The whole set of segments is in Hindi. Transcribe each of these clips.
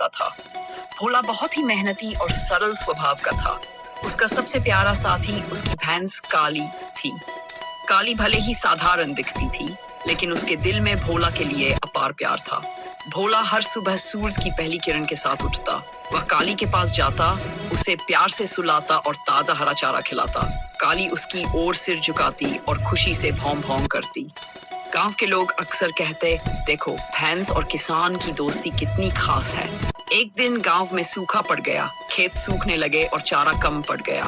करता था। भोला बहुत ही मेहनती और सरल स्वभाव का था। उसका सबसे प्यारा साथी उसकी भैंस काली थी। काली भले ही साधारण दिखती थी, लेकिन उसके दिल में भोला के लिए अपार प्यार था। भोला हर सुबह सूरज की पहली किरण के साथ उठता। वह काली के पास जाता, उसे प्यार से सुलाता और ताजा हरा चारा खिलाता। काली उसकी ओर सिर झुकाती और खुशी से भौं भौं करती। गांव के लोग अक्सर कहते, देखो भैंस और किसान की दोस्ती कितनी खास है। एक दिन गांव में सूखा पड़ गया, खेत सूखने लगे और चारा कम पड़ गया।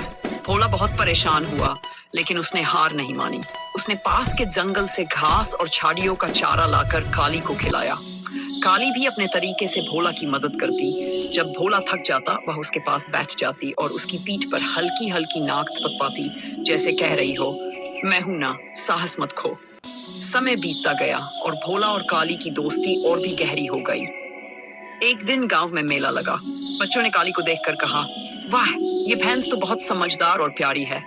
भोला बहुत परेशान हुआ, लेकिन उसने हार नहीं मानी। उसने पास के जंगल से घास और झाड़ियों का चारा लाकर काली को खिलाया। काली भी अपने तरीके से भोला की मदद करती। जब भोला थक जाता, वह उसके पास बैठ जाती और उसकी पीठ पर हल्की हल्की नाक थपथपाती, जैसे कह रही हो, मैं हूं ना, साहस मत खो। समय बीतता गया और भोला और काली की दोस्ती और भी गहरी हो गई। एक दिन गांव में मेला लगा। बच्चों ने काली को देखकर कहा, वाह, ये भैंस तो बहुत समझदार और प्यारी है।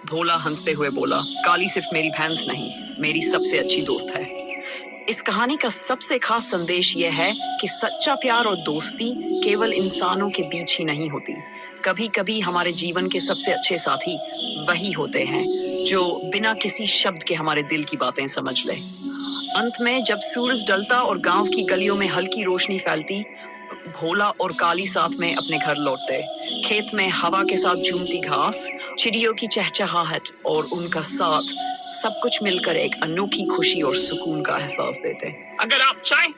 भोला हंसते हुए बोला, काली सिर्फ मेरी भैंस नहीं, मेरी सबसे अच्छी दोस्त है। इस कहानी का सबसे खास संदेश यह है कि सच्चा प्यार और दोस्ती केवल इंसानों के बीच ही नहीं होती। कभी कभी हमारे जीवन के सबसे अच्छे साथी वही होते हैं जो बिना किसी शब्द के हमारे दिल की बातें समझ ले। अंत में जब सूरज ढलता और गांव की गलियों में हल्की रोशनी फैलती, भोला और काली साथ में अपने घर लौटते। खेत में हवा के साथ झूमती घास, चिड़ियों की चहचहाहट और उनका साथ, सब कुछ मिलकर एक अनोखी खुशी और सुकून का एहसास देते। अगर आप चाहें